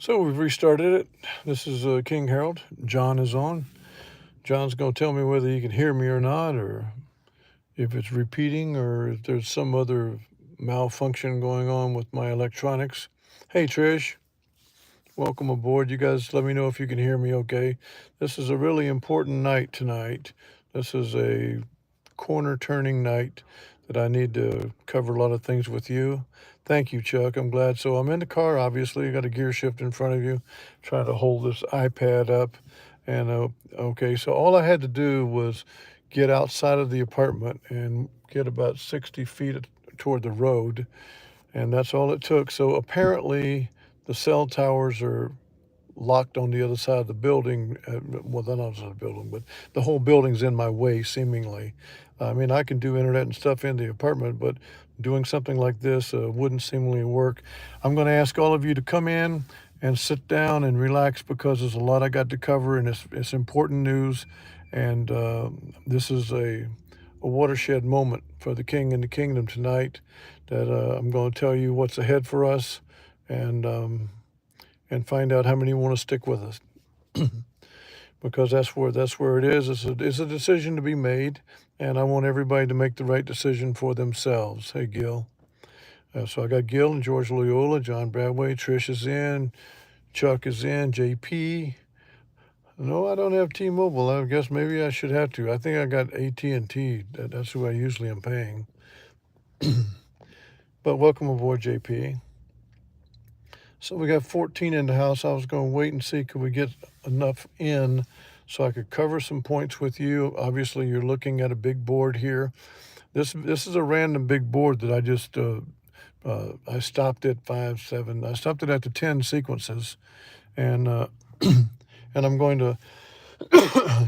So we've restarted it. This is King Harold. John is on. John's going to tell me whether you can hear me or not, or if it's repeating, or if there's some other malfunction going on with my electronics. Hey, Trish, welcome aboard. You guys let me know if you can hear me okay. This is a really important night tonight. This is a corner turning night that I need to cover a lot of things with you. Thank you, Chuck. I'm glad. So I'm in the car, obviously. You got a gear shift in front of you, trying to hold this iPad up. And okay, so all I had to do was get outside of the apartment and get about 60 feet toward the road. And that's all it took. So apparently, the cell towers are locked on the other side of the building. Well, they're not on the building, but the whole building's in my way, seemingly. I mean, I can do internet and stuff in the apartment, but doing something like this wouldn't seemingly work. I'm going to ask all of you to come in and sit down and relax because there's a lot I got to cover, and it's important news. And this is a watershed moment for the king and the kingdom tonight that I'm going to tell you what's ahead for us. And find out how many want to stick with us because that's where it is. It's a decision to be made, and I want everybody to make the right decision for themselves. Hey, Gil. So I got Gil and George Loyola, John Bradway, Trish is in, Chuck is in, JP. No, I don't have T-Mobile. I guess maybe I should have to. I think I got AT&T. That's who I usually am paying. But welcome aboard, JP. So we got 14 in the house. I was going to wait and see could we get enough in so I could cover some points with you. Obviously, you're looking at a big board here. This is a random big board that I just I stopped at 5, 7. I stopped it at the 10 sequences, and and I'm going to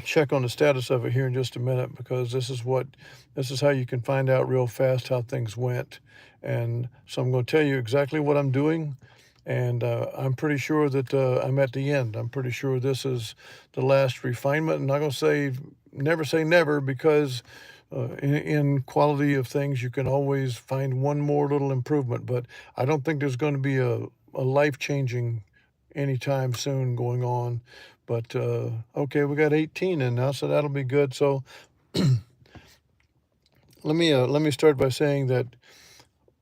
check on the status of it here in just a minute because this is how you can find out real fast how things went. And so I'm going to tell you exactly what I'm doing. And I'm pretty sure that I'm at the end. I'm pretty sure this is the last refinement. I'm not going to say never because in quality of things, you can always find one more little improvement. But I don't think there's going to be a life-changing anytime soon going on. But okay, we got 18 in now, so that'll be good. So let me start by saying that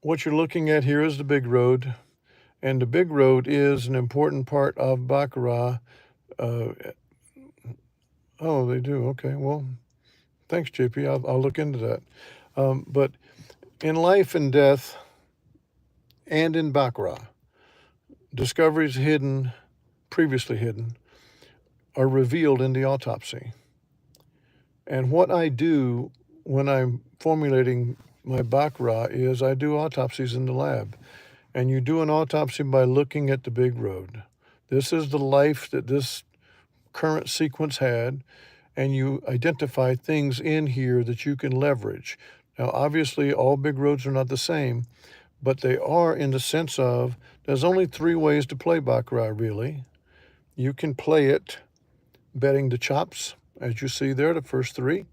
what you're looking at here is the big road. And the big road is an important part of Baccarat. Uh, oh, they do. Okay. Well, thanks, JP. I'll look into that. But in life and death and in Baccarat, discoveries previously hidden, are revealed in the autopsy. And what I do when I'm formulating my Baccarat is I do autopsies in the lab. And you do an autopsy by looking at the big road. This is the life that this current sequence had, and you identify things in here that you can leverage. Now, obviously, all big roads are not the same, but they are in the sense of there's only 3 ways to play Baccarat, really. You can play it betting the chops, as you see there, the first 3.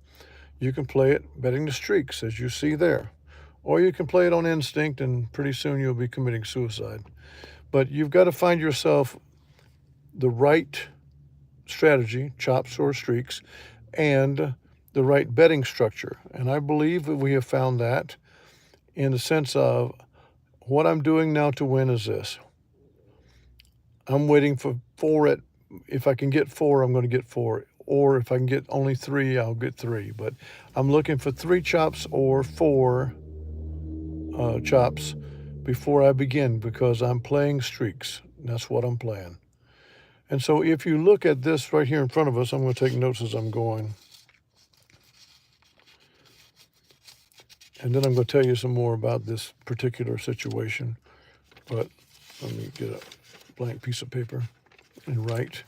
You can play it betting the streaks, as you see there. Or you can play it on instinct, and pretty soon you'll be committing suicide. But you've got to find yourself the right strategy, chops or streaks, and the right betting structure. And I believe that we have found that in the sense of what I'm doing now to win is this. I'm waiting for 4 if I can get 4, I'm going to get 4. Or if I can get only 3, I'll get 3. But I'm looking for 3 chops or 4 chops before I begin because I'm playing streaks. That's what I'm playing. And so if you look at this right here in front of us, I'm going to take notes as I'm going. And then I'm going to tell you some more about this particular situation. But let me get a blank piece of paper and write.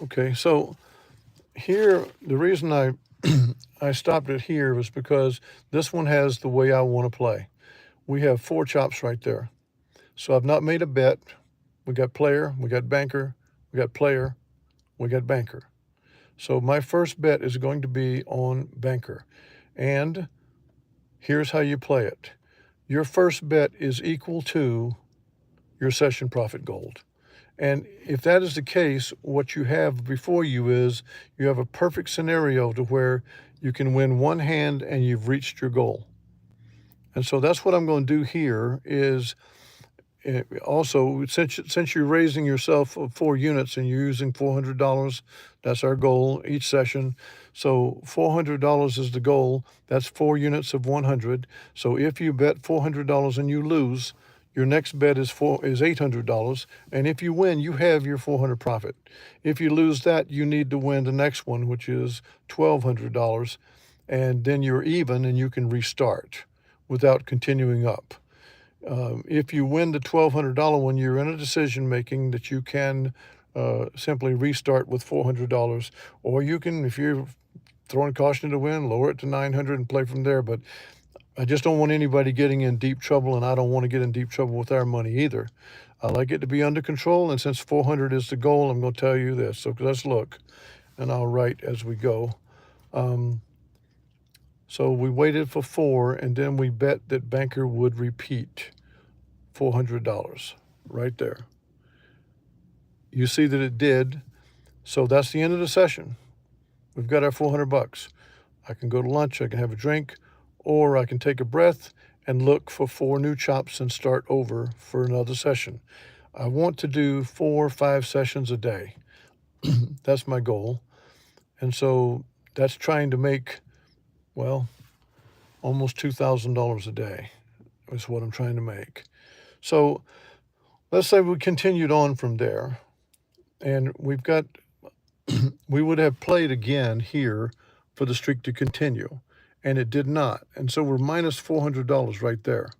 Okay, so here, the reason I stopped it here was because this one has the way I want to play. We have 4 chops right there. So I've not made a bet. We got player, we got banker, we got player, we got banker. So my first bet is going to be on banker. And here's how you play it. Your first bet is equal to your session profit gold. And if that is the case, what you have before you is you have a perfect scenario to where you can win one hand and you've reached your goal. And so that's what I'm going to do here is also, since you're raising yourself 4 units and you're using $400, that's our goal each session. So $400 is the goal. That's 4 units of 100. So if you bet $400 and you lose, your next bet is $800, and if you win, you have your 400 profit. If you lose that, you need to win the next one, which is $1,200, and then you're even and you can restart without continuing up. If you win the $1,200 one, you're in a decision making that you can simply restart with $400, or you can, if you're throwing caution to the wind, lower it to 900 and play from there. But I just don't want anybody getting in deep trouble, and I don't want to get in deep trouble with our money either. I like it to be under control, and since 400 is the goal, I'm going to tell you this. So let's look, and I'll write as we go. So we waited for 4, and then we bet that banker would repeat $400 right there. You see that it did. So that's the end of the session. We've got our $400. I can go to lunch, I can have a drink, or I can take a breath and look for 4 new chops and start over for another session. I want to do 4 or 5 sessions a day. That's my goal. And so that's trying to make, well, almost $2,000 a day is what I'm trying to make. So let's say we continued on from there, and we've got, we would have played again here for the streak to continue, and it did not. And so we're minus $400 right there.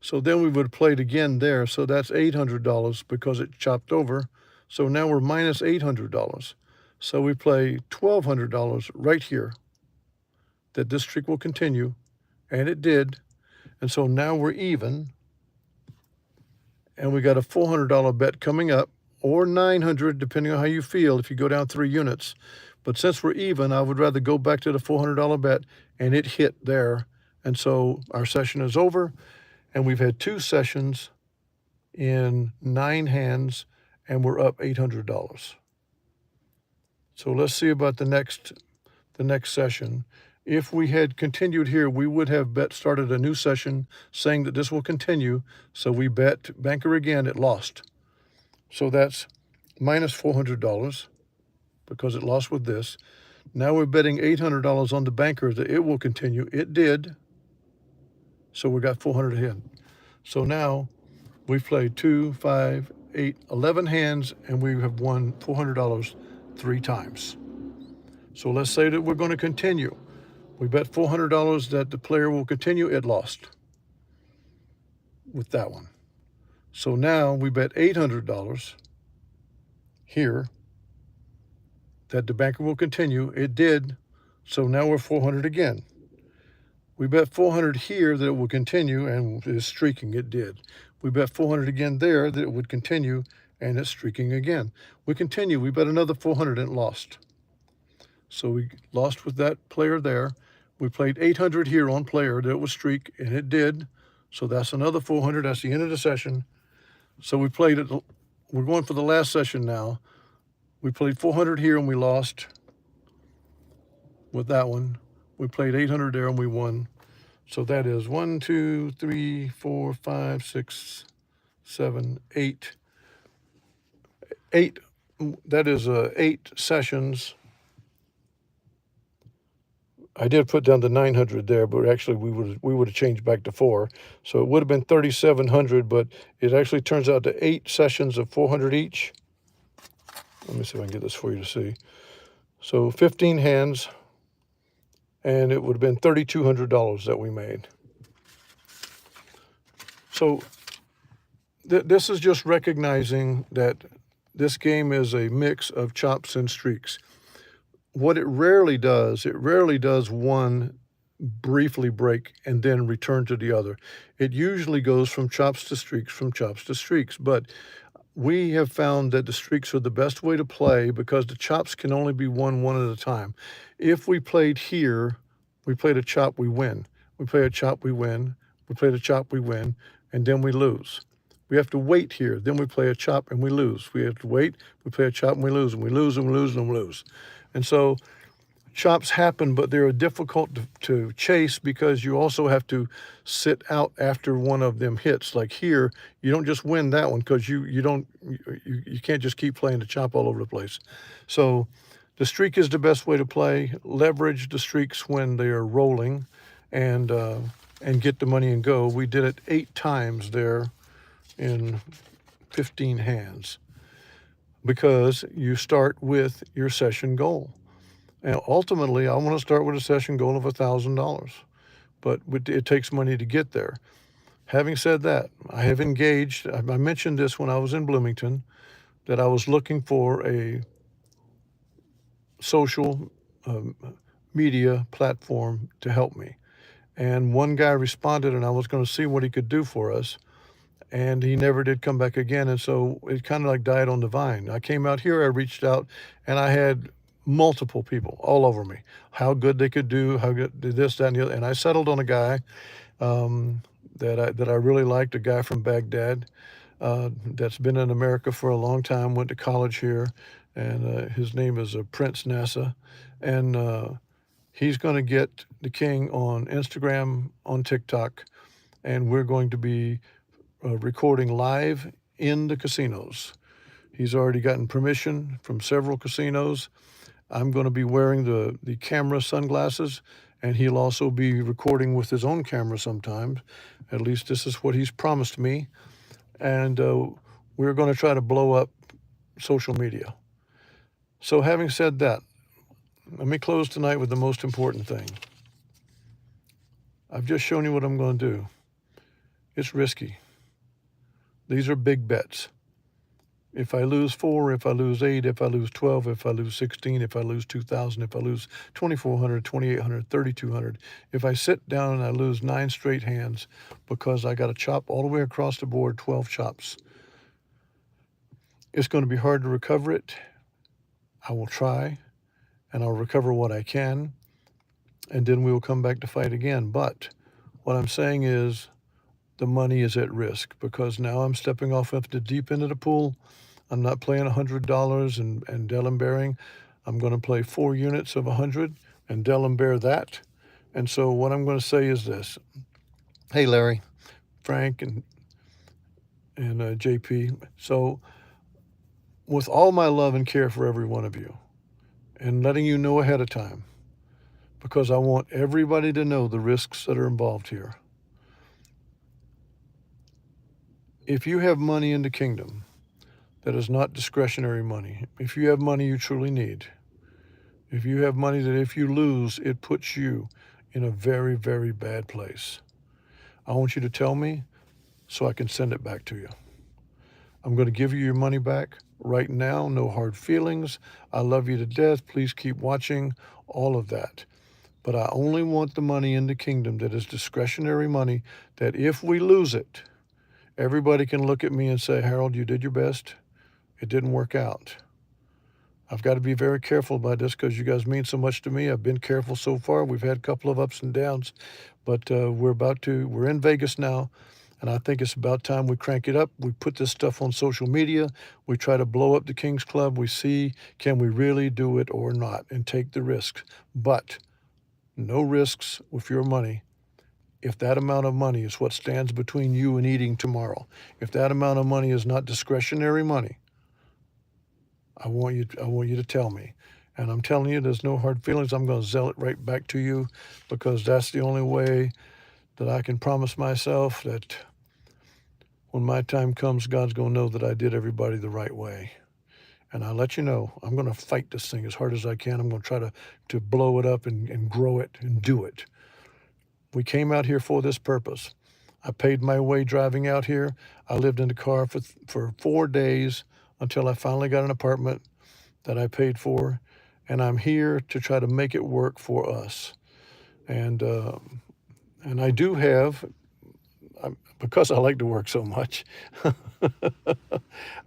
So then we would have played again there. So that's $800 because it chopped over. So now we're minus $800. So we play $1,200 right here that this streak will continue, and it did. And so now we're even, and we got a $400 bet coming up, or $900 depending on how you feel if you go down 3 units. But since we're even, I would rather go back to the $400 bet, and it hit there. And so our session is over, and we've had 2 sessions in 9 hands, and we're up $800. So let's see about the next session. If we had continued here, we would have started a new session saying that this will continue. So we bet banker again, it lost. So that's minus $400 because it lost with this. Now we're betting $800 on the banker that it will continue. It did. So we got 400 ahead. So now we've played 2, 5, 8, 11 hands, and we have won $400 3 times. So let's say that we're going to continue. We bet $400 that the player will continue. It lost with that one. So now we bet $800 here that the banker will continue. It did. So now we're 400 again. We bet 400 here that it will continue, and it's streaking. It did. We bet 400 again there that it would continue, and it's streaking again. We continue. We bet another 400 and it lost. So we lost with that player there. We played 800 here on player that it was streak, and it did. So that's another 400. That's the end of the session. So we played it. We're going for the last session now. We played 400 here and we lost with that one. We played 800 there and we won. So that is 1, 2, 3, 4, 5, 6, 7, 8. 8. That is 8 sessions. I did put down the 900 there, but actually we would have changed back to 4. So it would have been 3,700, but it actually turns out to 8 sessions of 400 each. Let me see if I can get this for you to see. So 15 hands, and it would have been $3,200 that we made. So this is just recognizing that this game is a mix of chops and streaks. What it rarely does one briefly break and then return to the other. It usually goes from chops to streaks, but we have found that the streaks are the best way to play because the chops can only be won one at a time. If we played here, we played a chop, we win. We play a chop, we win. We played a chop, we win, and then we lose. We have to wait here. Then we play a chop and we lose. We have to wait. We play a chop and we lose, and we lose, and we lose, and we lose. And so chops happen, but they're difficult to chase because you also have to sit out after one of them hits. Like here, you don't just win that one because you can't just keep playing the chop all over the place. So the streak is the best way to play. Leverage the streaks when they are rolling, and get the money and go. We did it 8 times there in 15 hands because you start with your session goal. And ultimately, I want to start with a session goal of $1,000, but it takes money to get there. Having said that, I have engaged. I mentioned this when I was in Bloomington, that I was looking for a social media platform to help me. And one guy responded, and I was going to see what he could do for us. And he never did come back again. And so it kind of like died on the vine. I came out here, I reached out, and I had multiple people all over me, how good they could do, how good this, that, and the other. And I settled on a guy that I really liked, a guy from Baghdad that's been in America for a long time, went to college here, and his name is Prince Nasa. And he's going to get the king on Instagram, on TikTok, and we're going to be recording live in the casinos. He's already gotten permission from several casinos. I'm going to be wearing the camera sunglasses, and he'll also be recording with his own camera sometimes. At least this is what he's promised me. And we're going to try to blow up social media. So having said that, let me close tonight with the most important thing. I've just shown you what I'm going to do. It's risky. These are big bets. If I lose 4, if I lose 8, if I lose 12, if I lose 16, if I lose 2,000, if I lose 2,400, 2,800, 3,200, if I sit down and I lose 9 straight hands because I got a chop all the way across the board, 12 chops, it's going to be hard to recover it. I will try, and I'll recover what I can, and then we will come back to fight again. But what I'm saying is the money is at risk because now I'm stepping off at the deep end of the pool. I'm not playing $100 and Delaware. I'm going to play 4 units of 100 and Delaware that. And so what I'm going to say is this. Hey, Larry, Frank, and JP. So with all my love and care for every one of you, and letting you know ahead of time, because I want everybody to know the risks that are involved here. If you have money in the kingdom that is not discretionary money, if you have money you truly need, if you have money that if you lose, it puts you in a very, very bad place, I want you to tell me so I can send it back to you. I'm going to give you your money back right now. No hard feelings. I love you to death. Please keep watching, all of that. But I only want the money in the kingdom that is discretionary money, that if we lose it, everybody can look at me and say, Harold, you did your best. It didn't work out. I've got to be very careful about this because you guys mean so much to me. I've been careful so far. We've had a couple of ups and downs, but we're in Vegas now, and I think it's about time we crank it up. We put this stuff on social media. We try to blow up the King's Club. We see, can we really do it or not, and take the risks. But no risks with your money. If that amount of money is what stands between you and eating tomorrow, if that amount of money is not discretionary money, I want you to tell me. And I'm telling you, there's no hard feelings. I'm going to sell it right back to you because that's the only way that I can promise myself that when my time comes, God's going to know that I did everybody the right way. And I'll let you know, I'm going to fight this thing as hard as I can. I'm going to try to blow it up and grow it and do it. We came out here for this purpose. I paid my way driving out here. I lived in the car for 4 days until I finally got an apartment that I paid for. And I'm here to try to make it work for us. And I do have, because I like to work so much,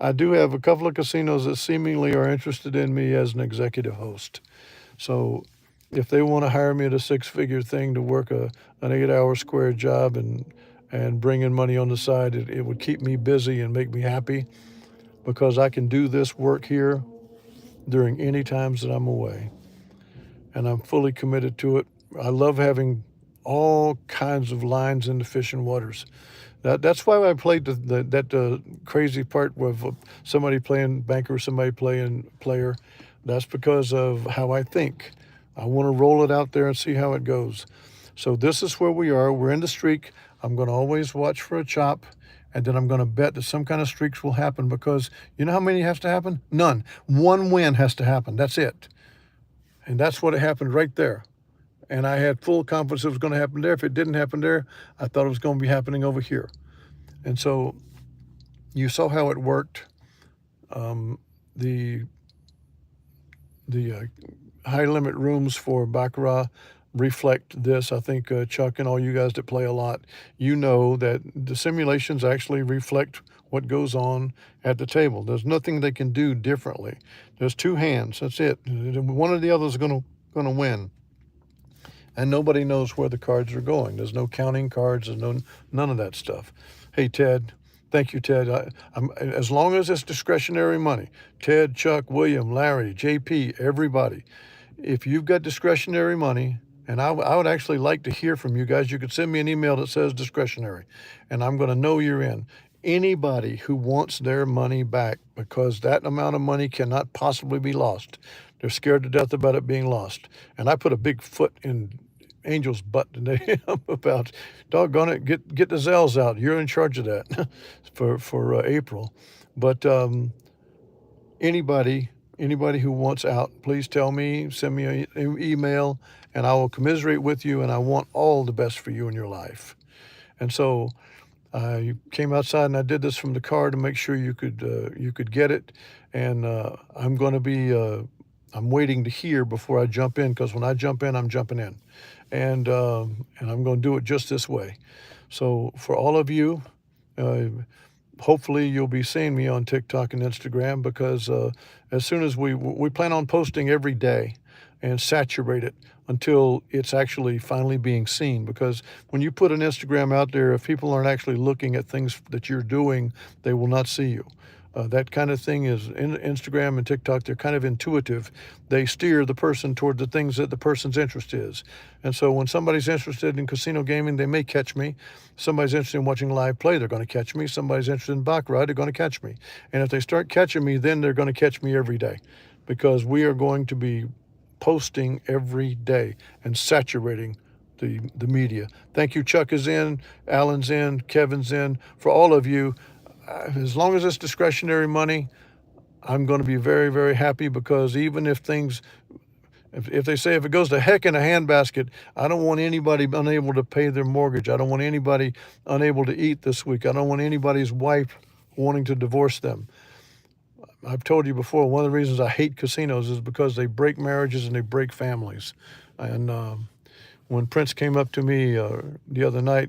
I do have a couple of casinos that seemingly are interested in me as an executive host. So if they want to hire me at a 6-figure thing to work an 8-hour square job and and bring in money on the side. It would keep me busy and make me happy because I can do this work here during any times that I'm away. And I'm fully committed to it. I love having all kinds of lines in the fishing waters. That's why I played that crazy part with somebody playing banker, somebody playing player. That's because of how I think. I want to roll it out there and see how it goes. So this is where we are. We're in the streak. I'm going to always watch for a chop, and then I'm going to bet that some kind of streaks will happen because you know how many has to happen? None. One win has to happen. That's it. And that's what happened right there. And I had full confidence it was going to happen there. If it didn't happen there, I thought it was going to be happening over here. And so you saw how it worked. The high limit rooms for baccarat reflect this. I think Chuck and all you guys that play a lot, you know that the simulations actually reflect what goes on at the table. There's nothing they can do differently. There's two hands. That's it. One or the other is going to win. And nobody knows where the cards are going. There's no counting cards. There's none of that stuff. Hey, Ted. Thank you, Ted. As long as it's discretionary money, Ted, Chuck, William, Larry, JP, everybody, if you've got discretionary money, and I would actually like to hear from you guys, you could send me an email that says discretionary, and I'm going to know you're in. Anybody who wants their money back, because that amount of money cannot possibly be lost. They're scared to death about it being lost. And I put a big foot in Angel's butt today about, doggone it, get the Zells out. You're in charge of that for April. But anybody who wants out, please tell me, send me an email, and I will commiserate with you, and I want all the best for you in your life. And so I came outside and I did this from the car to make sure you could get it. And I'm going to be I'm waiting to hear before I jump in, because when I jump in, I'm jumping in, and I'm going to do it just this way. So for all of you, hopefully you'll be seeing me on TikTok and Instagram, because as soon as we plan on posting every day and saturate it until it's actually finally being seen. Because when you put an Instagram out there, if people aren't actually looking at things that you're doing, they will not see you. That kind of thing is in Instagram and TikTok. They're kind of intuitive. They steer the person toward the things that the person's interest is. And so when somebody's interested in casino gaming, they may catch me. Somebody's interested in watching live play, they're going to catch me. Somebody's interested in baccarat, they're going to catch me. And if they start catching me, then they're going to catch me every day, because we are going to be posting every day and saturating the media. Thank you. Chuck is in, Alan's in, Kevin's in. For all of you, as long as it's discretionary money, I'm going to be very, very happy, because even if things, if they say if it goes to heck in a handbasket, I don't want anybody unable to pay their mortgage. I don't want anybody unable to eat this week. I don't want anybody's wife wanting to divorce them. I've told you before, one of the reasons I hate casinos is because they break marriages and they break families. And when Prince came up to me the other night,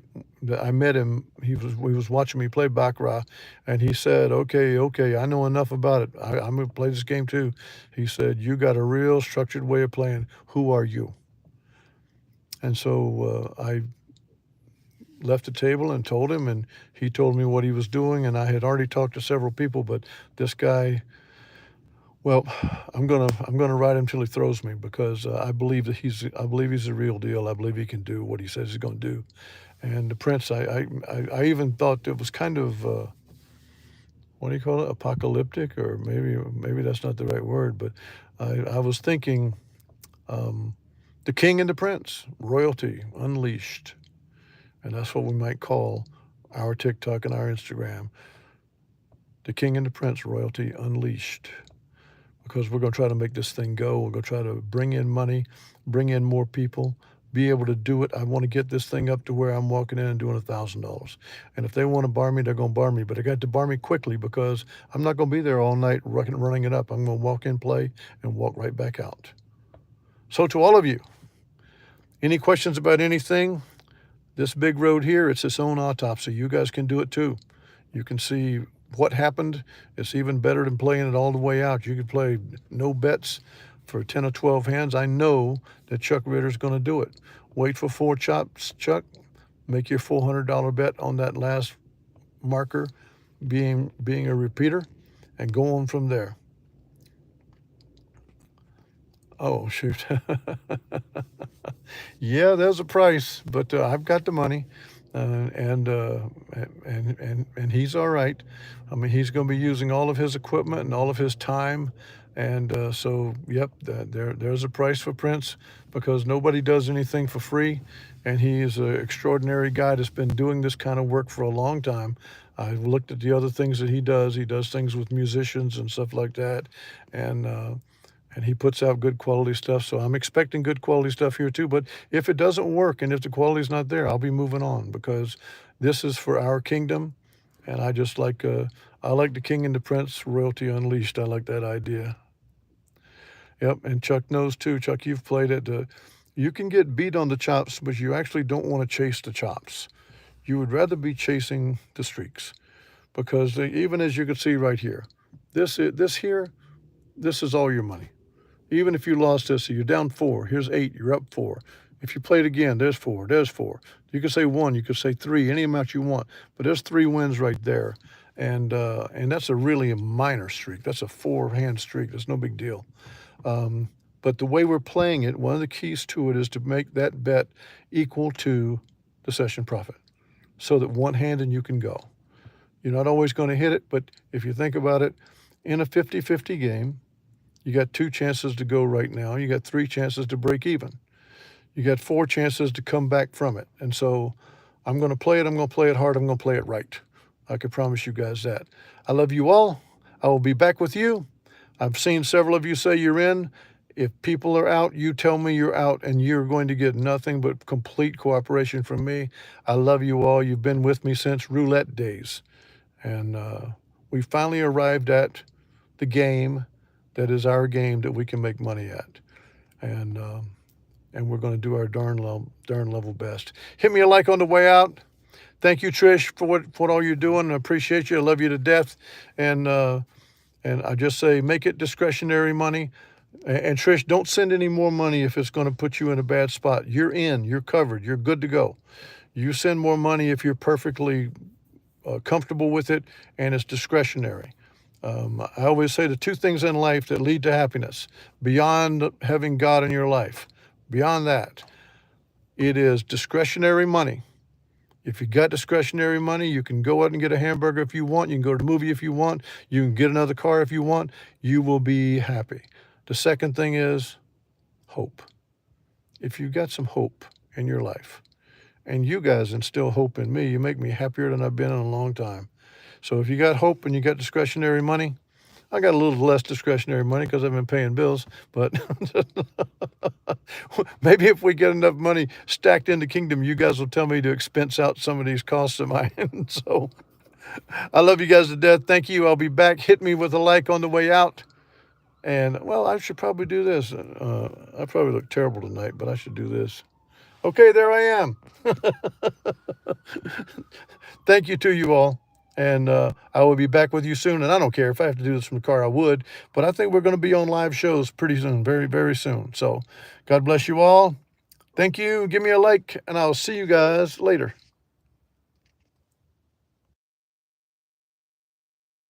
I met him. He was watching me play baccarat, and he said, "Okay, I know enough about it. I'm going to play this game too." He said, "You got a real structured way of playing. Who are you?" And so I left the table and told him, and he told me what he was doing. And I had already talked to several people, but this guy, well, I'm gonna ride him till he throws me, because I believe he's the real deal. I believe he can do what he says he's going to do. And the Prince, I even thought it was kind of what do you call it, apocalyptic, or maybe that's not the right word, but I was thinking the King and the Prince, royalty unleashed. And that's what we might call our TikTok and our Instagram. The King and the Prince, royalty unleashed. Because we're going to try to make this thing go. We're going to try to bring in money, bring in more people, be able to do it. I want to get this thing up to where I'm walking in and doing $1,000. And if they want to bar me, they're going to bar me. But they got to bar me quickly, because I'm not going to be there all night running it up. I'm going to walk in, play, and walk right back out. So to all of you, any questions about anything? This big road here, it's its own autopsy. You guys can do it too. You can see what happened. It's even better than playing it all the way out. You could play no bets for 10 or 12 hands. I know that Chuck Ritter's going to do it. Wait for 4 chops, Chuck. make your $400 bet on that last marker being a repeater, and go on from there. Oh, shoot. Yeah, there's a price, but I've got the money, and he's all right. I mean, he's going to be using all of his equipment and all of his time, and so yep, there's a price for Prince, because nobody does anything for free, and he is an extraordinary guy that's been doing this kind of work for a long time. I've looked at the other things that he does. He does things with musicians and stuff like that, and he puts out good quality stuff. So I'm expecting good quality stuff here too. But if it doesn't work and if the quality's not there, I'll be moving on, because this is for our kingdom. And I just like I like the King and the Prince royalty unleashed. I like that idea. Yep, and Chuck knows too. Chuck, you've played it. You can get beat on the chops, but you actually don't want to chase the chops. You would rather be chasing the streaks, because even as you can see right here, this here, this is all your money. Even if you lost this, so you're down 4, here's 8, you're up 4. If you play it again, there's 4, there's 4. You could say 1, you could say 3, any amount you want, but there's 3 wins right there. And that's a really minor streak. That's a 4-hand streak. That's no big deal. But the way we're playing it, one of the keys to it is to make that bet equal to the session profit, so that one hand and you can go. You're not always going to hit it, but if you think about it, in a 50-50 game, you got 2 chances to go right now. You got 3 chances to break even. You got 4 chances to come back from it. And so I'm going to play it. I'm going to play it hard. I'm going to play it right. I can promise you guys that. I love you all. I will be back with you. I've seen several of you say you're in. If people are out, you tell me you're out, and you're going to get nothing but complete cooperation from me. I love you all. You've been with me since roulette days. And we finally arrived at the game that is our game that we can make money at. And we're going to do our darn level best. Hit me a like on the way out. Thank you, Trish, for what all you're doing. I appreciate you. I love you to death. And I just say, make it discretionary money. And Trish, don't send any more money if it's going to put you in a bad spot. You're in. You're covered. You're good to go. You send more money if you're perfectly comfortable with it and it's discretionary. I always say the 2 things in life that lead to happiness, beyond having God in your life, beyond that, it is discretionary money. If you got discretionary money, you can go out and get a hamburger if you want. You can go to the movie if you want. You can get another car if you want. You will be happy. The second thing is hope. If you've got some hope in your life, and you guys instill hope in me, you make me happier than I've been in a long time. So if you got hope and you got discretionary money, I got a little less discretionary money because I've been paying bills, but maybe if we get enough money stacked in the kingdom, you guys will tell me to expense out some of these costs of mine. So I love you guys to death. Thank you. I'll be back. Hit me with a like on the way out. And, well, I should probably do this. I probably look terrible tonight, but I should do this. Okay, there I am. Thank you to you all. And I will be back with you soon. And I don't care if I have to do this from the car, I would. But I think we're going to be on live shows pretty soon, very, very soon. So God bless you all. Thank you. Give me a like, and I'll see you guys later.